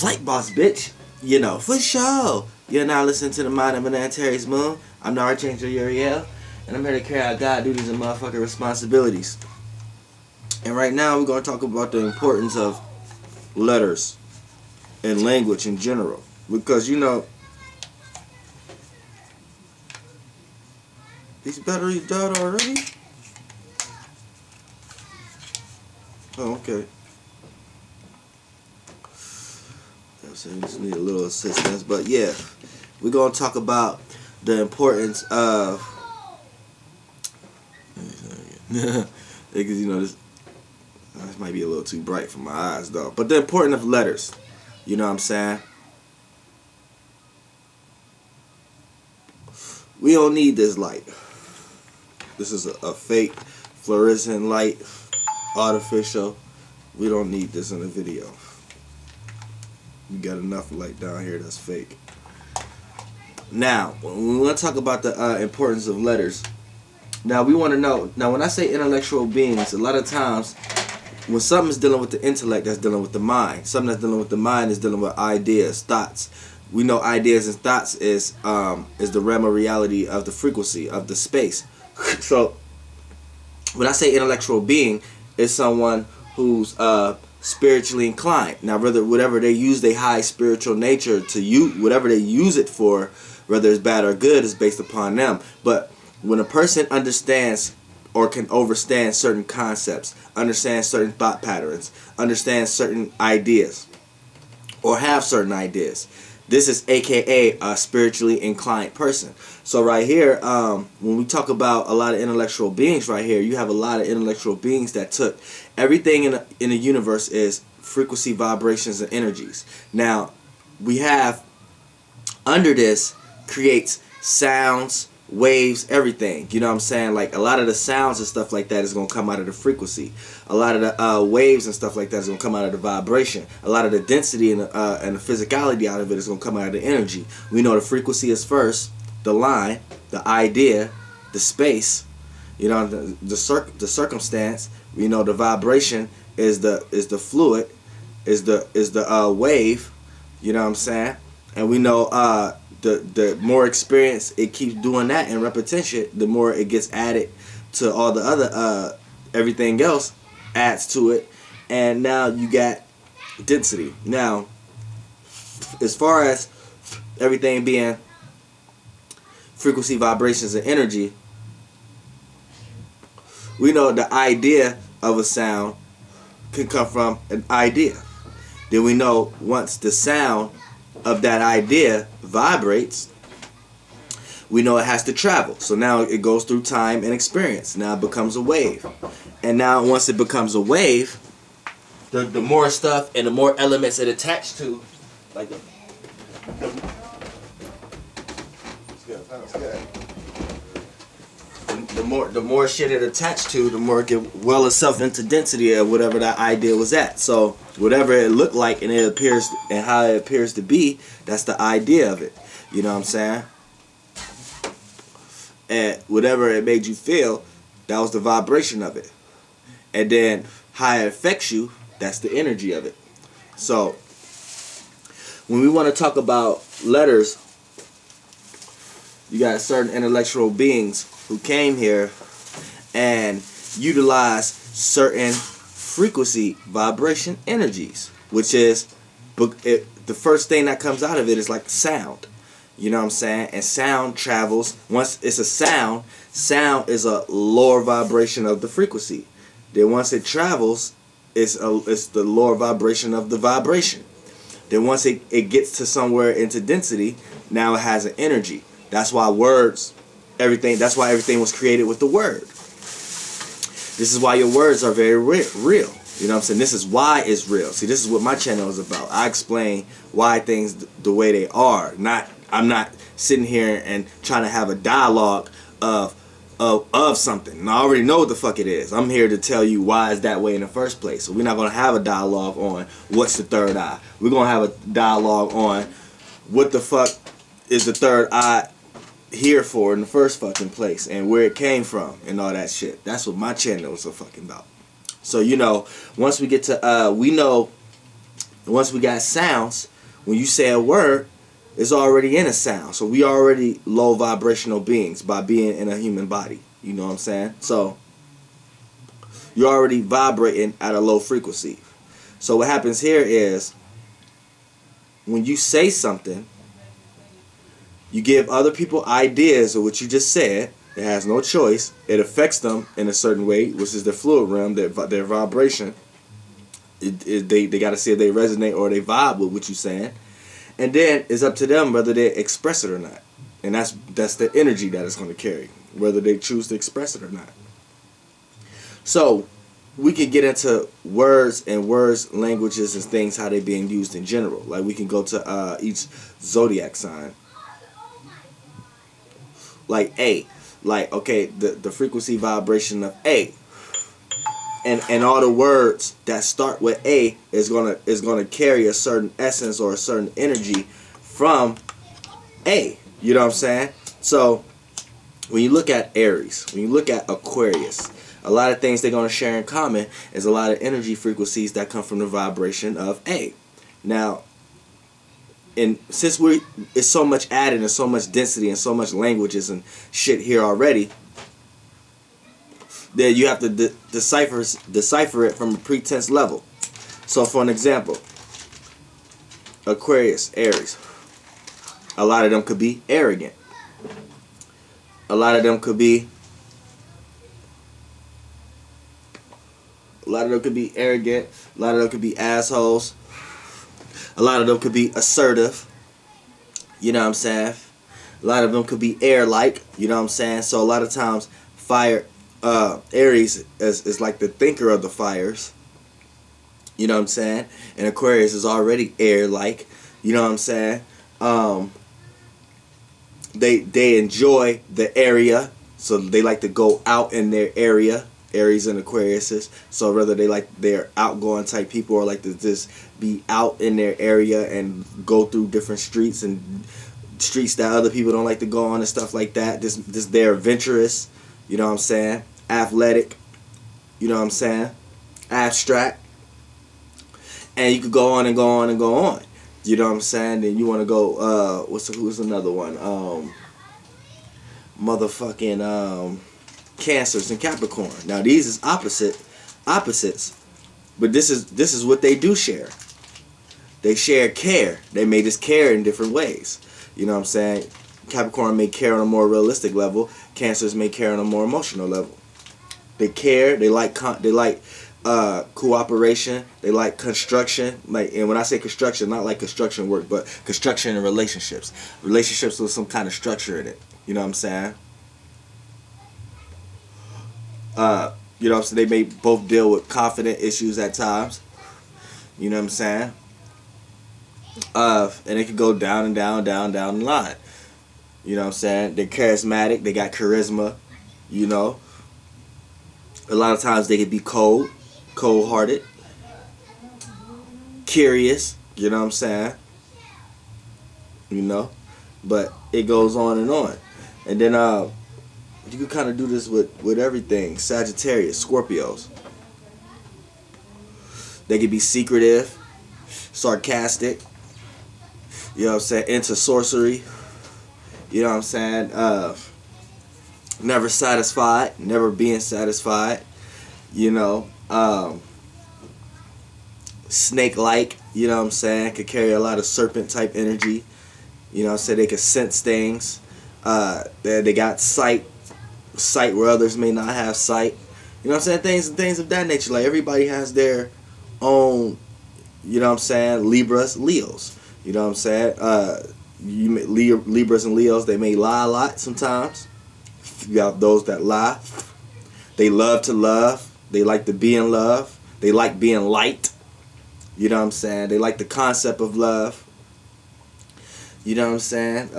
Flight Boss, bitch. You know, for sure. You're now listening to the Mind of an Antares Moon. I'm the Archangel Uriel, and I'm here to carry out God duties and motherfucking responsibilities. And right now, we're going to talk about the importance of letters and language in general. Because, you know, these batteries died already? Oh, okay. So we just need a little assistance. But yeah, we're going to talk about the importance of... Because, you know, this might be a little too bright for my eyes, though. But the importance of letters. You know what I'm saying? We don't need this light. This is a fake fluorescent light, artificial. We don't need this in the video. We got enough light down here that's fake. Now, when we want to talk about the importance of letters, now we want to know. Now, when I say intellectual beings, a lot of times when something is dealing with the intellect, that's dealing with the mind. Something that's dealing with the mind is dealing with ideas, thoughts. We know ideas and thoughts is the realm of reality of the frequency of the space. So when I say intellectual being, it's someone who's spiritually inclined. Now, whatever they use their high spiritual nature to use, whatever they use it for, whether it's bad or good, is based upon them. But when a person understands or can overstand certain concepts, understand certain thought patterns, understand certain ideas, or have certain ideas, this is AKA a spiritually inclined person. So right here, when we talk about a lot of intellectual beings right here, you have a lot of intellectual beings that took everything in the universe is frequency, vibrations, and energies. Now, we have under this creates sounds, waves, everything. You know what I'm saying? Like a lot of the sounds and stuff like that is going to come out of the frequency. A lot of the waves and stuff like that is going to come out of the vibration. A lot of the density and the physicality out of it is going to come out of the energy. We know the frequency is first, the line, the idea, the space, you know, the circumstance. We know the vibration is the fluid, is the wave. You know what I'm saying? And we know the more experience it keeps doing that and repetition, the more it gets added to all the other everything else adds to it, and now you got density. Now, as far as everything being frequency, vibrations, and energy, we know the idea of a sound can come from an idea. Then we know once the sound of that idea vibrates, we know it has to travel. So now it goes through time and experience. Now it becomes a wave. And now once it becomes a wave, the more stuff and the more elements it attached to, like the more shit it attached to, the more it can well itself into density of whatever that idea was at. So whatever it looked like and it appears and how it appears to be, that's the idea of it. You know what I'm saying? And whatever it made you feel, that was the vibration of it. And then how it affects you, that's the energy of it. So when we want to talk about letters, you got certain intellectual beings who came here and utilized certain frequency, vibration, energies, which is the first thing that comes out of it is like sound. You know what I'm saying? And sound travels. Once it's a sound is a lower vibration of the frequency. Then once it travels, it's the lower vibration of the vibration. Then once it gets to somewhere into density, now it has an energy. That's why that's why everything was created with the word. This is why your words are very real. You know what I'm saying? This is why it's real. See, this is what my channel is about. I explain why things the way they are. I'm not sitting here and trying to have a dialogue of something. And I already know what the fuck it is. I'm here to tell you why it's that way in the first place. So we're not going to have a dialogue on what's the third eye. We're going to have a dialogue on what the fuck is the third eye here for in the first fucking place and where it came from and all that shit. That's what my channel is so fucking about. So, you know, once we get to we know And once we got sounds, when you say a word, it's already in a sound. So we already low vibrational beings by being in a human body. You know what I'm saying? So you're already vibrating at a low frequency. So what happens here is when you say something, you give other people ideas of what you just said. It has no choice. It affects them in a certain way, which is the fluid realm, their vibration. They got to see if they resonate or they vibe with what you're saying. And then it's up to them whether they express it or not. And that's the energy that it's going to carry, whether they choose to express it or not. So we can get into words, languages, and things, how they're being used in general. Like we can go to each zodiac sign. Like A. Like, okay, the frequency vibration of A. And all the words that start with A is gonna carry a certain essence or a certain energy from A. You know what I'm saying? So when you look at Aries, when you look at Aquarius, a lot of things they're gonna share in common is a lot of energy frequencies that come from the vibration of A. Now, and since it's so much added and so much density and so much languages and shit here already, then you have to decipher it from a pretense level. So for an example, Aquarius, Aries, a lot of them could be arrogant. A lot of them could be arrogant. A lot of them could be assholes. A lot of them could be assertive. You know what I'm saying? A lot of them could be air-like. You know what I'm saying? So a lot of times, Aries is like the thinker of the fires. You know what I'm saying? And Aquarius is already air-like. You know what I'm saying? They enjoy the area, so they like to go out in their area. Aries and Aquariuses. So whether they're outgoing type people or like to just be out in their area and go through different streets and streets that other people don't like to go on and stuff like that. They're adventurous. You know what I'm saying? Athletic. You know what I'm saying? Abstract. And you could go on and go on and go on. You know what I'm saying? Then you want to go, who's another one? Cancers and Capricorn. Now these is opposites, but this is what they do share. They share care. They may just care in different ways. You know what I'm saying? Capricorn may care on a more realistic level. Cancers may care on a more emotional level. They care. They like cooperation. They like construction. And when I say construction, not like construction work, but construction in relationships. Relationships with some kind of structure in it. You know what I'm saying? You know what I'm saying? They may both deal with confident issues at times. You know what I'm saying? And it can go down and down the line. You know what I'm saying? They're charismatic. They got charisma. You know? A lot of times they can be cold-hearted, curious. You know what I'm saying? You know? But it goes on and on. And then, you can kind of do this with everything. Sagittarius, Scorpios. They can be secretive, sarcastic. You know what I'm saying? Into sorcery. You know what I'm saying? Never satisfied. Never being satisfied. You know? Snake-like. You know what I'm saying? Could carry a lot of serpent-type energy. You know what I'm saying? They can sense things. They got sight where others may not have sight. You know what I'm saying? Things of that nature. Like everybody has their own, you know what I'm saying, Libras, Leos. You know what I'm saying? Libras and Leos, they may lie a lot sometimes. You have those that lie. They love to love. They like to be in love. They like being liked. You know what I'm saying? They like the concept of love. You know what I'm saying?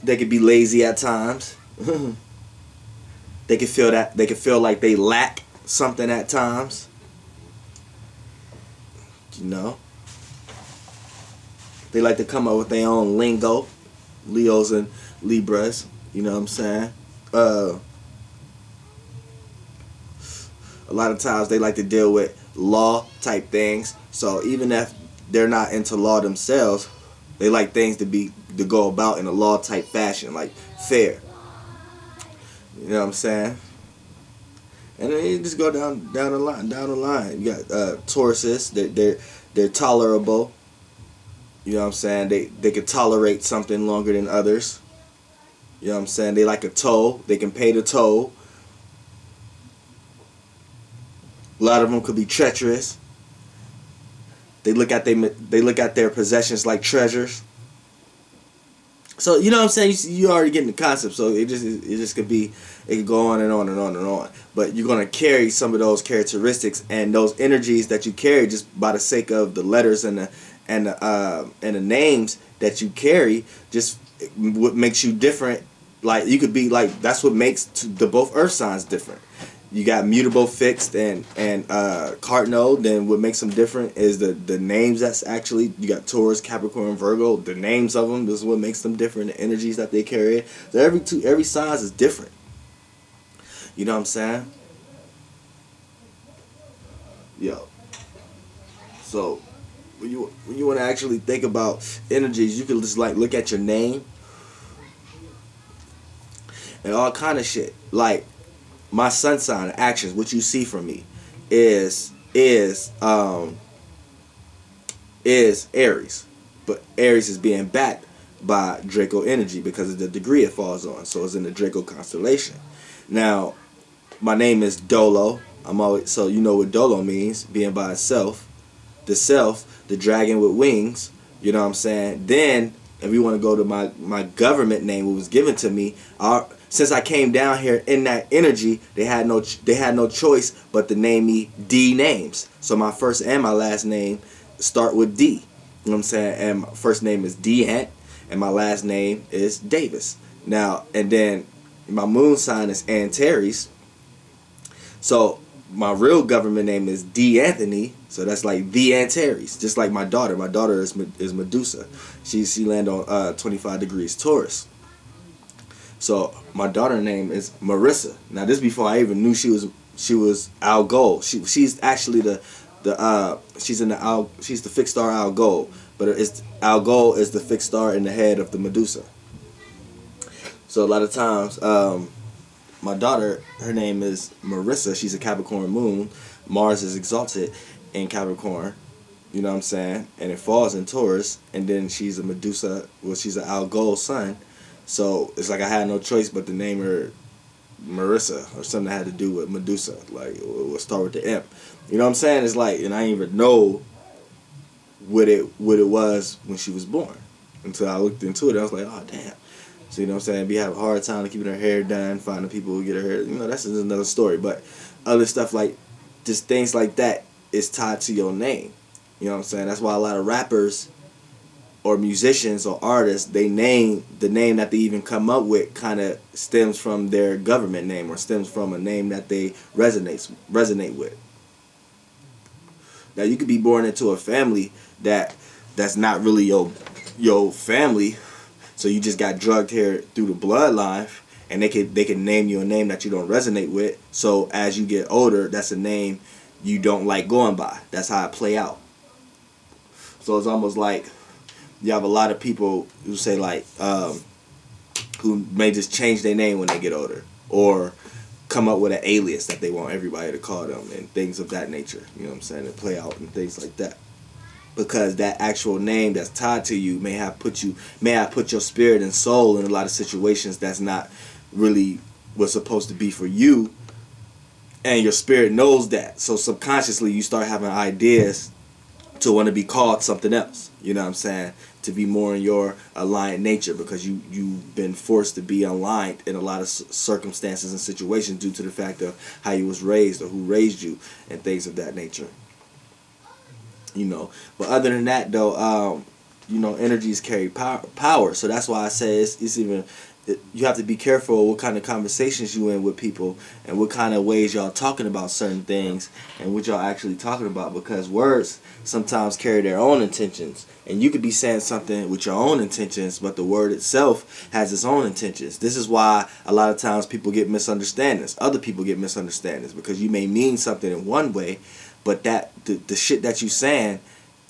They could be lazy at times. They could feel like they lack something at times. You know? They like to come up with their own lingo. Leos and Libras. You know what I'm saying? A lot of times they like to deal with law type things. So even if they're not into law themselves, they like things to go about in a law type fashion, like fair. You know what I'm saying? And then you just go down the line. You got Tauruses. They're tolerable. You know what I'm saying? They can tolerate something longer than others. You know what I'm saying? They like a toll. They can pay the toll. A lot of them could be treacherous. They look at their possessions like treasures. So you know what I'm saying? You already getting the concept. So it just could be, it could go on and on and on and on. But you're gonna carry some of those characteristics and those energies that you carry just by the sake of the letters and the names that you carry. Just what makes you different. Like you could be like, that's what makes the both earth signs different. You got mutable, fixed, and cardinal. Then what makes them different is the names. That's actually, you got Taurus, Capricorn, Virgo. The names of them, this is what makes them different. The energies that they carry. So every sign is different. You know what I'm saying? Yo. So when you want to actually think about energies, you can just like look at your name and all kind of shit. Like my sun sign actions, what you see from me is Aries, but Aries is being backed by Draco energy because of the degree it falls on. So it's in the Draco constellation. Now, my name is Dolo. So you know what Dolo means, being by itself. The self, the dragon with wings. You know what I'm saying? Then, if we want to go to my government name, what was given to me, since I came down here in that energy, they had no choice but to name me D names. So my first and my last name start with D. You know what I'm saying? And my first name is D-Ant, and my last name is Davis. Now, and then my moon sign is Antares. So my real government name is D. Anthony. So that's like the Antares. Just like my daughter. My daughter is Medusa. She landed on 25 degrees Taurus. So my daughter's name is Marissa. Now this before I even knew she was Algol. She's actually she's the fixed star Algol, but Algol is the fixed star in the head of the Medusa. So a lot of times, my daughter, her name is Marissa. She's a Capricorn moon. Mars is exalted in Capricorn. You know what I'm saying? And it falls in Taurus, and then she's a Medusa. Well, she's an Algol sun. So it's like I had no choice but to name her Marissa, or something that had to do with Medusa, like we'll start with the imp. You know what I'm saying? It's like, and I didn't even know what it was when she was born until I looked into it. I was like, oh damn. So you know what I'm saying? Be having a hard time keeping her hair done, finding people who get her hair. You know, that's another story. But other stuff like just things like that is tied to your name. You know what I'm saying? That's why a lot of rappers or musicians or artists, the name that they even come up with kind of stems from their government name or stems from a name that they resonate with. Now you could be born into a family that's not really your family, so you just got drugged here through the bloodline, and they can name you a name that you don't resonate with. So as you get older, that's a name you don't like going by. That's how it play out. So it's almost like you have a lot of people who say like who may just change their name when they get older, or come up with an alias that they want everybody to call them and things of that nature. You know what I'm saying? And play out and things like that. Because that actual name that's tied to you may have put your spirit and soul in a lot of situations that's not really what's supposed to be for you, and your spirit knows that. So subconsciously you start having ideas to want to be called something else. You know what I'm saying? To be more in your aligned nature, because you've been forced to be aligned in a lot of circumstances and situations due to the fact of how you was raised or who raised you and things of that nature. You know, but other than that though, you know, energies carry power. So that's why I say you have to be careful what kind of conversations you in with people and what kind of ways y'all talking about certain things and what y'all actually talking about, because words sometimes carry their own intentions, and you could be saying something with your own intentions, but the word itself has its own intentions. This is why a lot of times people get misunderstandings. Other people get misunderstandings because you may mean something in one way, but that the shit that you saying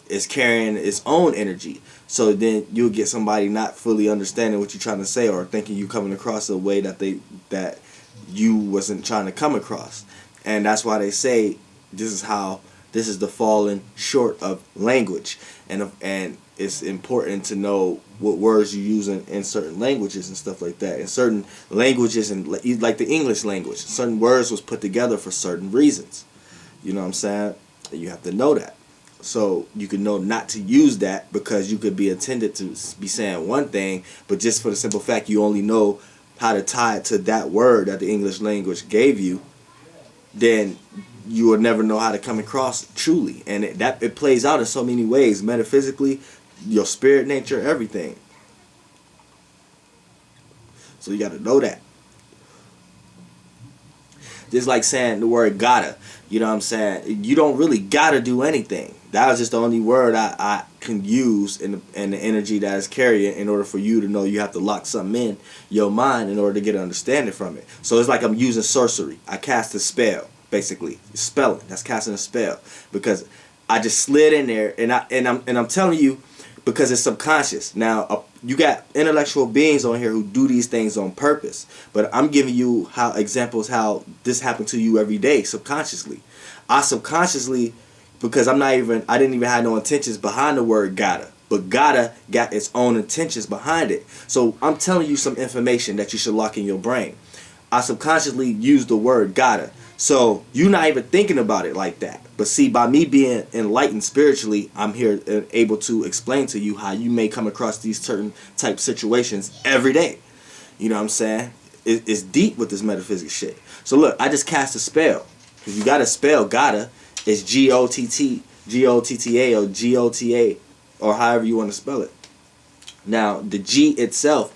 is carrying its own energy. So then you'll get somebody not fully understanding what you're trying to say, or thinking you coming across a way that you wasn't trying to come across. And that's why they say this is the falling short of language, and it's important to know what words you use in certain languages and stuff like that. In certain languages, and like the English language, certain words was put together for certain reasons. You know what I'm saying? You have to know that. So you can know not to use that, because you could be intended to be saying one thing, but just for the simple fact you only know how to tie it to that word that the English language gave you, then you will never know how to come across truly. And it plays out in so many ways, metaphysically, your spirit nature, everything. So you got to know that. Just like saying the word gotta. You know what I'm saying? You don't really gotta do anything. That was just the only word I can use in the energy that is carrying, in order for you to know you have to lock something in your mind in order to get an understanding from it. So it's like I'm using sorcery. I cast a spell, basically. Spelling. That's casting a spell. Because I just slid in there, and I'm telling you, because it's subconscious. Now, you got intellectual beings on here who do these things on purpose, but I'm giving you examples how this happened to you every day subconsciously. I subconsciously, because I didn't even have no intentions behind the word gotta, but gotta got its own intentions behind it. So I'm telling you some information that you should lock in your brain. I subconsciously use the word gotta. So you're not even thinking about it like that. But see, by me being enlightened spiritually, I'm here and able to explain to you how you may come across these certain type situations every day. You know what I'm saying? It's deep with this metaphysics shit. So look, I just cast a spell. Because you got to spell gotta. It's G-O-T-T-A or G-O-T-A, or however you want to spell it. Now, the G itself,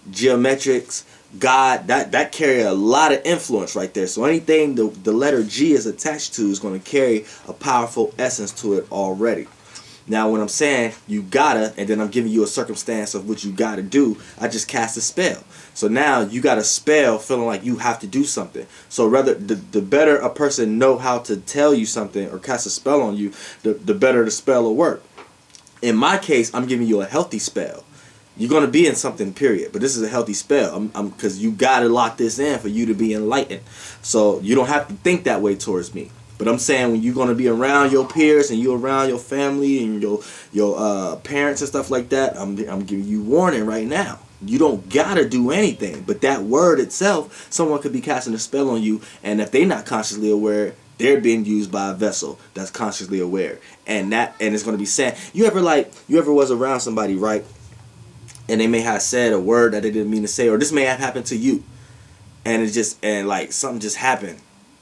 geometrics, God, that carry a lot of influence right there. So anything the letter G is attached to is going to carry a powerful essence to it already. Now when I'm saying you gotta, and then I'm giving you a circumstance of what you gotta do, I just cast a spell. So now you got a spell feeling like you have to do something. So rather the better a person know how to tell you something or cast a spell on you, the better the spell will work. In my case, I'm giving you a healthy spell. You're going to be in something, period. But this is a healthy spell. Because you got to lock this in for you to be enlightened. So you don't have to think that way towards me. But I'm saying when you're going to be around your peers and you're around your family and your parents and stuff like that, I'm giving you warning right now. You don't got to do anything. But that word itself, someone could be casting a spell on you. And if they're not consciously aware, they're being used by a vessel that's consciously aware. And it's going to be saying, you ever was around somebody, right? And they may have said a word that they didn't mean to say, or this may have happened to you, and like something just happened,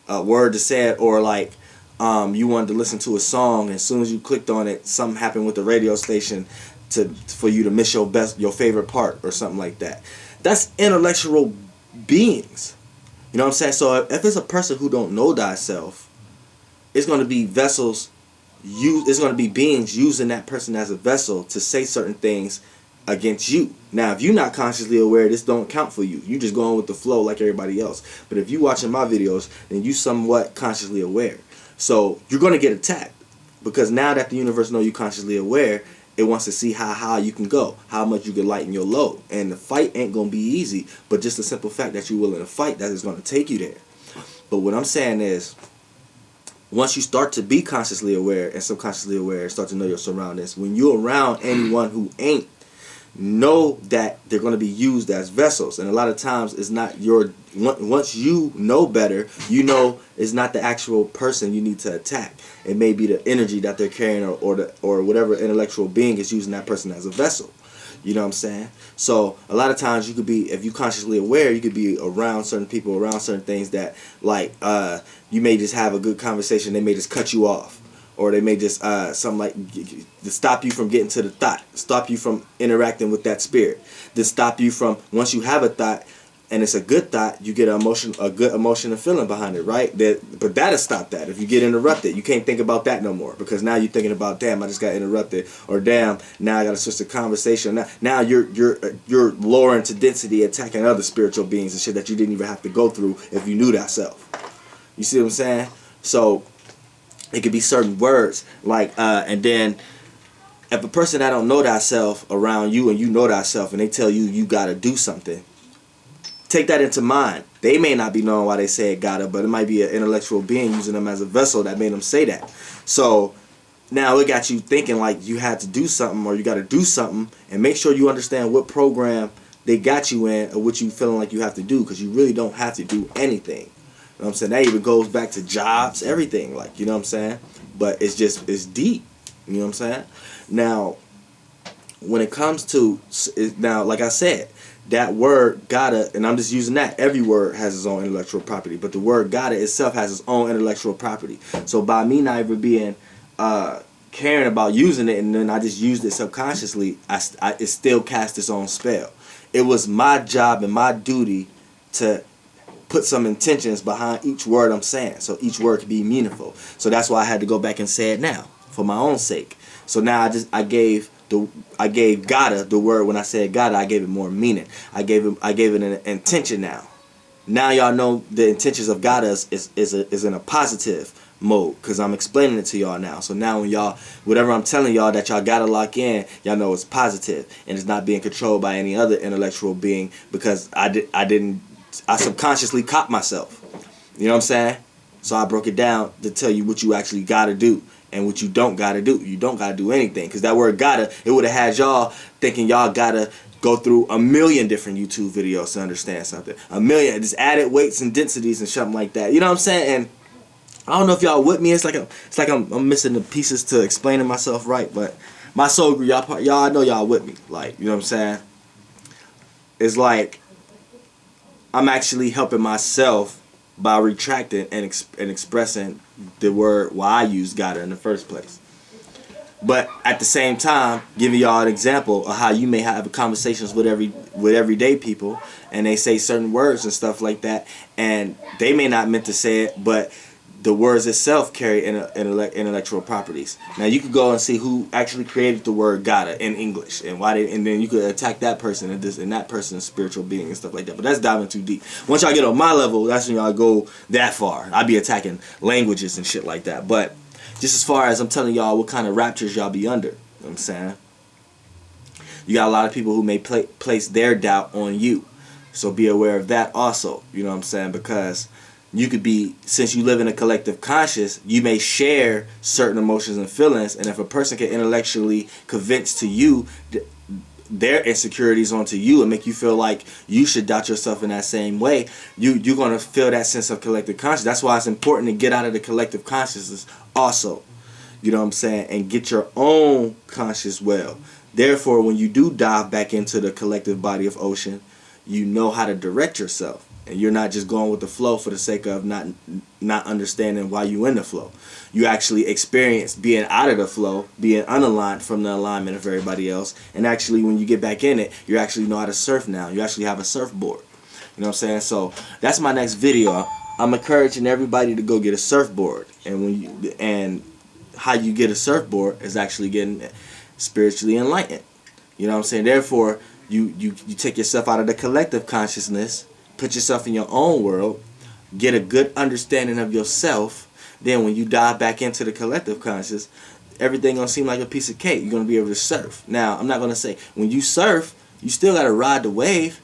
a word to say it, or like you wanted to listen to a song, and as soon as you clicked on it, something happened with the radio station for you to miss your favorite part or something like that. That's intellectual beings. You know what I'm saying? So if it's a person who don't know thyself, it's going to be vessels. It's going to be beings using that person as a vessel to say certain things against you. Now, if you're not consciously aware, this don't count for you. You just going with the flow like everybody else. But if you watching my videos, then you somewhat consciously aware. So you're going to get attacked, because now that the universe know you consciously aware, it wants to see how you can go, how much you can lighten your load. And the fight ain't going to be easy, but just the simple fact that you're willing to fight, that is going to take you there. But what I'm saying is, once you start to be consciously aware and subconsciously aware, start to know your surroundings, when you're around anyone who ain't, know that they're going to be used as vessels. And a lot of times it's not once you know better, you know it's not the actual person you need to attack. It may be the energy that they're carrying, or whatever intellectual being is using that person as a vessel. You know what I'm saying? So a lot of times you could be, if you consciously aware, you could be around certain people, around certain things that, like, you may just have a good conversation, they may just cut you off. Or they may just something like to stop you from getting to the thought, stop you from interacting with that spirit, to stop you from, once you have a thought and it's a good thought, you get a good emotion and feeling behind it, right? But that'll stop that. If you get interrupted, you can't think about that no more, because now you're thinking about, damn, I just got interrupted, or damn, now I got to switch the conversation. Now you're lowering to density, attacking other spiritual beings and shit that you didn't even have to go through if you knew that self. You see what I'm saying? So It could be certain words, like, and then if a person that don't know thyself around you and you know thyself and they tell you you gotta do something, take that into mind. They may not be knowing why they say it gotta, but it might be an intellectual being using them as a vessel that made them say that. So now it got you thinking like you had to do something or you got to do something, and make sure you understand what program they got you in or what you feeling like you have to do, because you really don't have to do anything. You know what I'm saying? That even goes back to jobs, everything, like, you know what I'm saying? But it's deep. You know what I'm saying? Now, when it comes to, now, like I said, that word gotta, and I'm just using that, every word has its own intellectual property, but the word gotta itself has its own intellectual property. So by me not even being caring about using it, and then I just used it subconsciously, it still cast its own spell. It was my job and my duty to put some intentions behind each word I'm saying, so each word could be meaningful. So that's why I had to go back and say it now, for my own sake. So now I gave gotta, the word, when I said gotta, I gave it more meaning. I gave it an intention now. Now y'all know the intentions of gotta is in a positive mode, because I'm explaining it to y'all now. So now when y'all, whatever I'm telling y'all that y'all gotta lock in, y'all know it's positive and it's not being controlled by any other intellectual being, because I subconsciously caught myself. You know what I'm saying? So I broke it down to tell you what you actually gotta do and what you don't gotta do. You don't gotta do anything, because that word gotta, it would have had y'all thinking y'all gotta go through a million different YouTube videos to understand something. A million, just added weights and densities and something like that. You know what I'm saying? And I don't know if y'all with me. It's like I'm missing the pieces to explaining myself right. But my soul group, y'all, I know y'all with me. Like, you know what I'm saying? It's like I'm actually helping myself by retracting and expressing the word why I used gotta in the first place. But at the same time, giving y'all an example of how you may have conversations with everyday people, and they say certain words and stuff like that, and they may not meant to say it, but the words itself carry intellectual properties. Now you could go and see who actually created the word gotta in English, and why and then you could attack that person and that person's spiritual being and stuff like that. But that's diving too deep. Once y'all get on my level, that's when y'all go that far. I be attacking languages and shit like that. But just as far as I'm telling y'all what kind of raptures y'all be under, you know what I'm saying? You got a lot of people who may place their doubt on you. So be aware of that also, you know what I'm saying? Because you could be, since you live in a collective conscious, you may share certain emotions and feelings, and if a person can intellectually convince to you their insecurities onto you and make you feel like you should doubt yourself in that same way, you're going to feel that sense of collective consciousness. That's why it's important to get out of the collective consciousness also, you know what I'm saying, and get your own conscious well. Therefore, when you do dive back into the collective body of ocean, you know how to direct yourself. And you're not just going with the flow for the sake of not understanding why you in the flow. You actually experience being out of the flow, being unaligned from the alignment of everybody else. And actually, when you get back in it, you actually know how to surf now. You actually have a surfboard. You know what I'm saying? So that's my next video. I'm encouraging everybody to go get a surfboard. And how you get a surfboard is actually getting spiritually enlightened. You know what I'm saying? Therefore, you take yourself out of the collective consciousness, put yourself in your own world, get a good understanding of yourself. Then when you dive back into the collective conscious, everything gonna seem like a piece of cake. You're gonna be able to surf. Now, I'm not gonna say when you surf, you still gotta ride the wave.